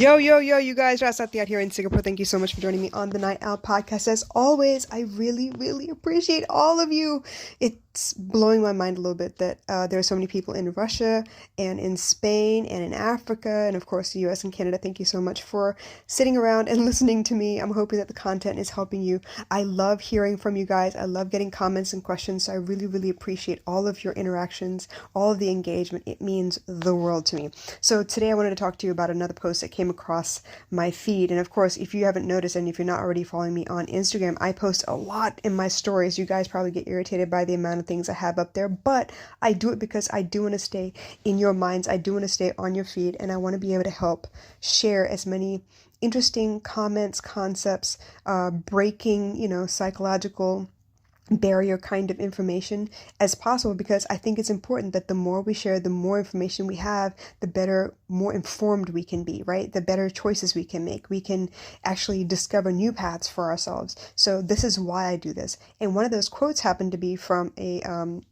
Yo, you guys, Rasati out here in Singapore. Thank you so much for joining me on the Night Owl podcast. As always, I really appreciate all of you. It's blowing my mind a little bit that there are so many people in Russia and in Spain and in Africa and, of course, the US and Canada. Thank you so much for sitting around and listening to me. I'm hoping that the content is helping you. I love hearing from you guys. I love getting comments and questions. So I really appreciate all of your interactions, all of the engagement. It means the world to me. So today I wanted to talk to you about another post that came across my feed. And of course, if you haven't noticed and if you're not already following me on Instagram, I post a lot in my stories. You guys probably get irritated by the amount of things I have up there, but I do it because I do want to stay in your minds. I do want to stay on your feed, and I want to be able to help share as many interesting comments, concepts, breaking, psychological barrier kind of information as possible, because I think it's important that the more we share, the more information we have, the better, more informed we can be, right? The better choices we can make. We can actually discover new paths for ourselves. So this is why I do this. And one of those quotes happened to be from an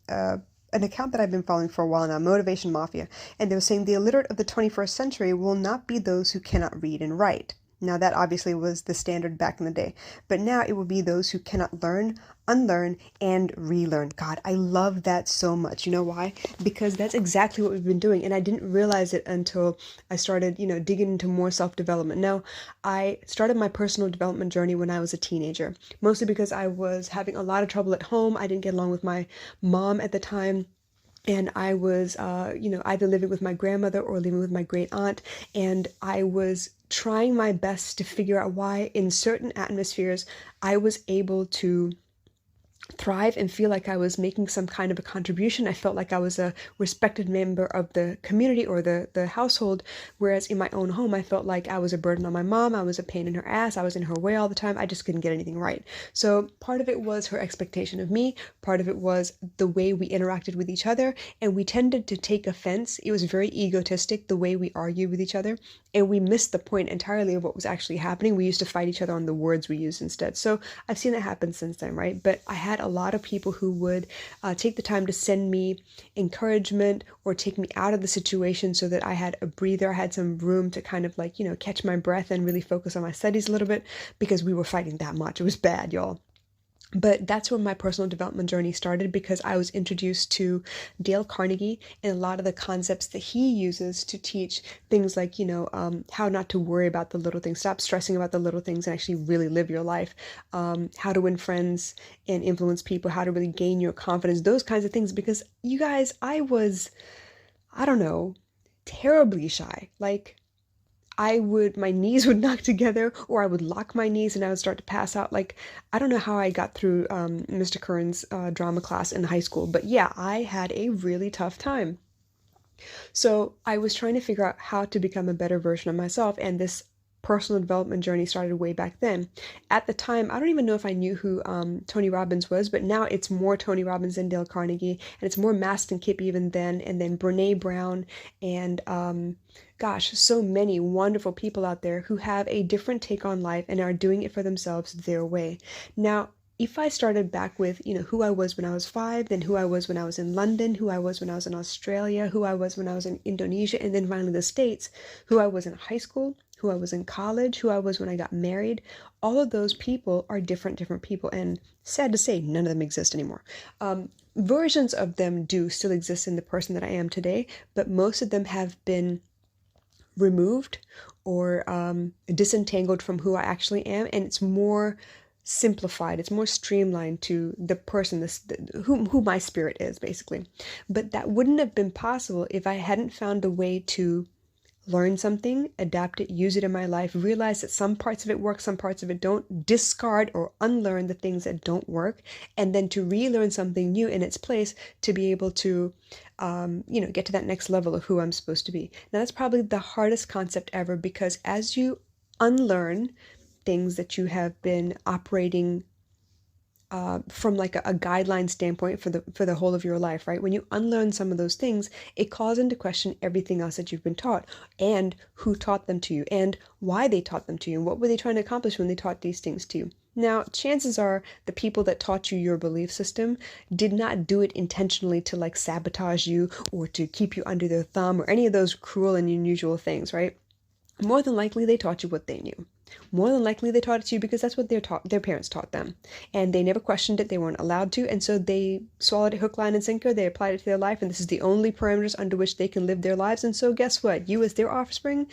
account that I've been following for a while now, Motivation Mafia. And they were saying the illiterate of the 21st century will not be those who cannot read and write. Now that obviously was the standard back in the day, but now it will be those who cannot learn, unlearn, and relearn. God, I love that so much. You know why? Because that's exactly what we've been doing. And I didn't realize it until I started, digging into more self-development. Now, I started my personal development journey when I was a teenager, mostly because I was having a lot of trouble at home. I didn't get along with my mom at the time. And I was, either living with my grandmother or living with my great aunt. And I was trying my best to figure out why in certain atmospheres I was able to thrive and feel like I was making some kind of a contribution. I felt like I was a respected member of the community or the household, whereas in my own home I felt like I was a burden on my mom. I was a pain in her ass. I was in her way all the time. I just couldn't get anything right. So part of it was her expectation of me. Part of it was the way we interacted with each other, and we tended to take offense. It was very egotistic, the way we argued with each other, and we missed the point entirely of what was actually happening. We used to fight each other on the words we used instead. So I've seen that happen since then, right? But I had a lot of people who would take the time to send me encouragement or take me out of the situation so that I had a breather. I had some room to kind of catch my breath and really focus on my studies a little bit, because we were fighting that much. It was bad, y'all. But that's where my personal development journey started, because I was introduced to Dale Carnegie and a lot of the concepts that he uses to teach things like, how not to worry about the little things, stop stressing about the little things and actually really live your life, how to win friends and influence people, how to really gain your confidence, those kinds of things. Because you guys, I was, terribly shy. My knees would knock together, or I would lock my knees and I would start to pass out. I don't know how I got through Mr. Curran's drama class in high school, but yeah, I had a really tough time. So I was trying to figure out how to become a better version of myself, and this personal development journey started way back then. At the time, I don't even know if I knew who Tony Robbins was, but now it's more Tony Robbins than Dale Carnegie, and it's more Masked and Kip even then, and then Brene Brown, and so many wonderful people out there who have a different take on life and are doing it for themselves their way. Now, if I started back with, who I was when I was 5, then who I was when I was in London, who I was when I was in Australia, who I was when I was in Indonesia, and then finally the States, who I was in high school, who I was in college, who I was when I got married, all of those people are different people. And sad to say, none of them exist anymore. Versions of them do still exist in the person that I am today, but most of them have been removed or disentangled from who I actually am, and it's more simplified, it's more streamlined to the person, who my spirit is, basically. But that wouldn't have been possible if I hadn't found a way to learn something, adapt it, use it in my life, realize that some parts of it work, some parts of it don't, discard or unlearn the things that don't work, and then to relearn something new in its place to be able to, get to that next level of who I'm supposed to be. Now, that's probably the hardest concept ever, because as you unlearn things that you have been operating from a guideline standpoint for the whole of your life, right? When you unlearn some of those things, it calls into question everything else that you've been taught, and who taught them to you, and why they taught them to you, and what were they trying to accomplish when they taught these things to you. Now, chances are the people that taught you your belief system did not do it intentionally to sabotage you or to keep you under their thumb or any of those cruel and unusual things, right? more than likely they taught you what they knew. More than likely they taught it to you because that's what their parents taught them. And they never questioned it, they weren't allowed to, and so they swallowed it hook, line, and sinker, they applied it to their life, and this is the only parameters under which they can live their lives. And so guess what? You as their offspring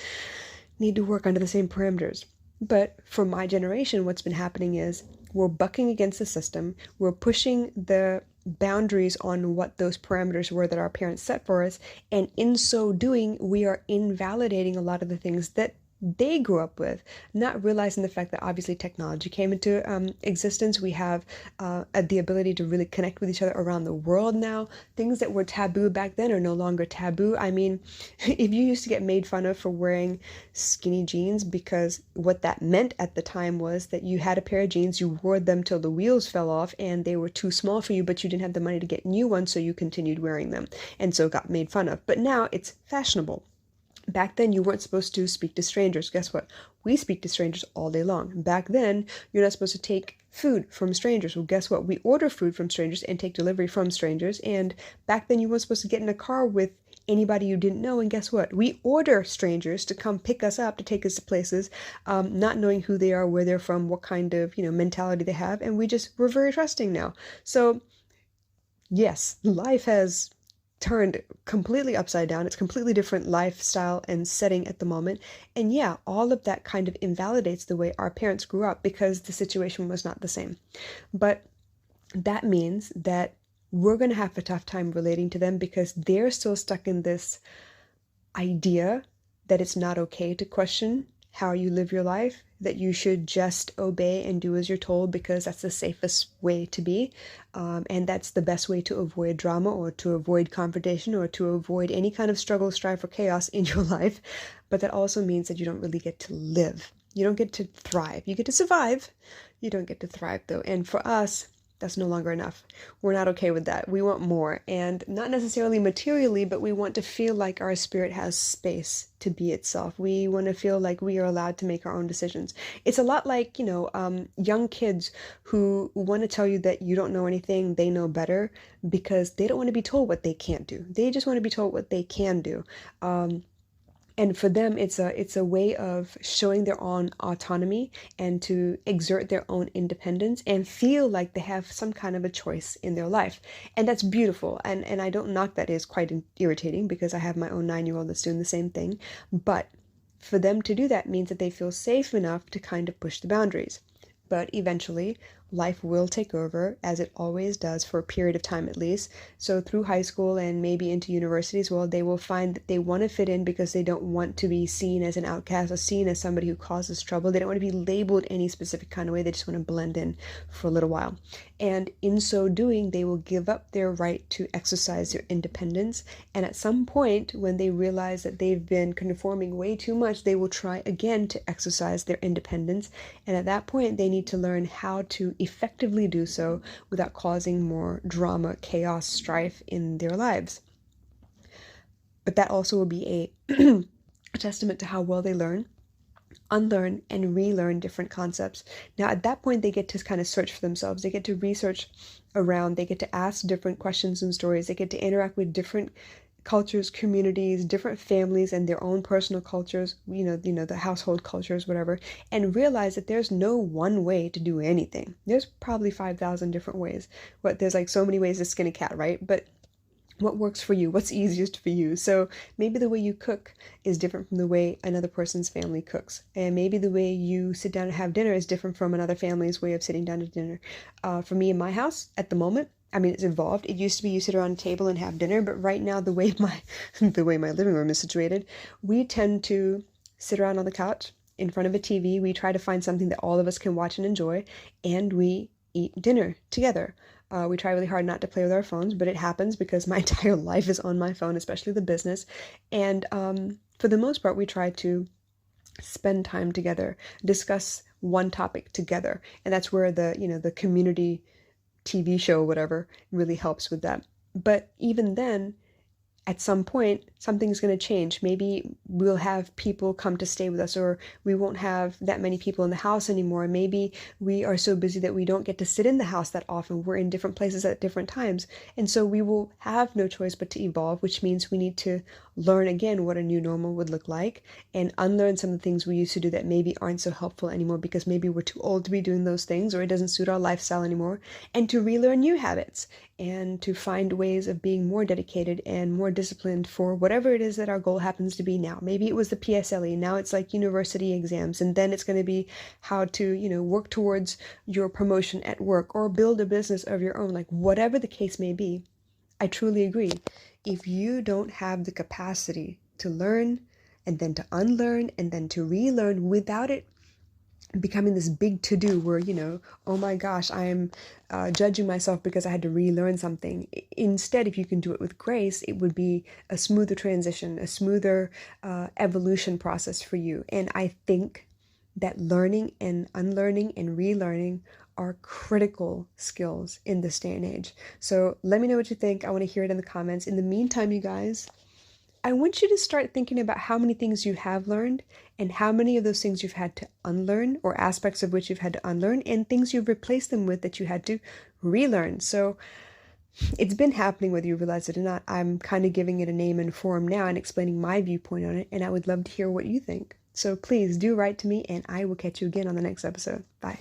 need to work under the same parameters. But for my generation, what's been happening is we're bucking against the system, we're pushing the boundaries on what those parameters were that our parents set for us, and in so doing, we are invalidating a lot of the things that they grew up with, not realizing the fact that obviously technology came into existence. We have the ability to really connect with each other around the world now. Things that were taboo back then are no longer taboo. I mean, if you used to get made fun of for wearing skinny jeans because what that meant at the time was that you had a pair of jeans, you wore them till the wheels fell off and they were too small for you, but you didn't have the money to get new ones, so you continued wearing them and so got made fun of. But now it's fashionable. Back then, you weren't supposed to speak to strangers. Guess what? We speak to strangers all day long. Back then, you're not supposed to take food from strangers. Well, guess what? We order food from strangers and take delivery from strangers. And back then, you weren't supposed to get in a car with anybody you didn't know. And guess what? We order strangers to come pick us up, to take us to places, not knowing who they are, where they're from, what kind of, mentality they have. And we're very trusting now. So yes, life has turned completely upside down. It's completely different lifestyle and setting at the moment. And yeah, all of that kind of invalidates the way our parents grew up because the situation was not the same. But that means that we're going to have a tough time relating to them because they're still stuck in this idea that it's not okay to question how you live your life, that you should just obey and do as you're told because that's the safest way to be. And that's the best way to avoid drama or to avoid confrontation or to avoid any kind of struggle, strife, or chaos in your life. But that also means that you don't really get to live. You don't get to thrive. You get to survive. You don't get to thrive, though. And for us, that's no longer enough. We're not okay with that. We want more, and not necessarily materially, but we want to feel like our spirit has space to be itself. We want to feel like we are allowed to make our own decisions. It's a lot like, young kids who want to tell you that you don't know anything, they know better, because they don't want to be told what they can't do. They just want to be told what they can do. And for them, it's a way of showing their own autonomy and to exert their own independence and feel like they have some kind of a choice in their life. And that's beautiful. And I don't knock that. It's quite irritating because I have my own 9-year-old that's doing the same thing. But for them to do that means that they feel safe enough to kind of push the boundaries. But eventually, life will take over, as it always does for a period of time at least. So through high school and maybe into university as well, they will find that they want to fit in because they don't want to be seen as an outcast or seen as somebody who causes trouble. They don't want to be labeled any specific kind of way. They just want to blend in for a little while. And in so doing, they will give up their right to exercise their independence. And at some point, when they realize that they've been conforming way too much, they will try again to exercise their independence. And at that point, they need to learn how to effectively do so without causing more drama, chaos, strife in their lives. But that also will be a testament to how well they learn, unlearn, and relearn different concepts. Now, at that point, they get to kind of search for themselves. They get to research around. They get to ask different questions and stories. They get to interact with different cultures, communities, different families, and their own personal cultures, the household cultures, whatever, and realize that there's no one way to do anything. There's probably 5,000 different ways. There's like so many ways to skin a cat, right? But what works for you? What's easiest for you? So maybe the way you cook is different from the way another person's family cooks. And maybe the way you sit down and have dinner is different from another family's way of sitting down to dinner. For me in my house, at the moment, it's evolved. It used to be you sit around a table and have dinner, but right now the way my living room is situated, we tend to sit around on the couch in front of a TV. We try to find something that all of us can watch and enjoy, and we eat dinner together. We try really hard not to play with our phones, but it happens because my entire life is on my phone, especially the business. And for the most part, we try to spend time together, discuss one topic together, and that's where the community TV show, whatever, really helps with that. But even then, at some point, something's going to change. Maybe we'll have people come to stay with us, or we won't have that many people in the house anymore. Maybe we are so busy that we don't get to sit in the house that often. We're in different places at different times. And so we will have no choice but to evolve, which means we need to learn again what a new normal would look like and unlearn some of the things we used to do that maybe aren't so helpful anymore because maybe we're too old to be doing those things or it doesn't suit our lifestyle anymore, and to relearn new habits and to find ways of being more dedicated and more disciplined for whatever it is that our goal happens to be now. Maybe it was the PSLE, now it's like university exams, and then it's going to be how to, work towards your promotion at work or build a business of your own, like whatever the case may be. I truly agree. If you don't have the capacity to learn and then to unlearn and then to relearn without it becoming this big to-do where, oh my gosh, I'm judging myself because I had to relearn something. Instead, if you can do it with grace, it would be a smoother transition, a smoother evolution process for you. And I think that learning and unlearning and relearning are critical skills in this day and age. So let me know what you think. I want to hear it in the comments. In the meantime, you guys, I want you to start thinking about how many things you have learned and how many of those things you've had to unlearn, or aspects of which you've had to unlearn, and things you've replaced them with that you had to relearn. So it's been happening whether you realize it or not. I'm kind of giving it a name and form now and explaining my viewpoint on it, and I would love to hear what you think. So please do write to me, and I will catch you again on the next episode. Bye.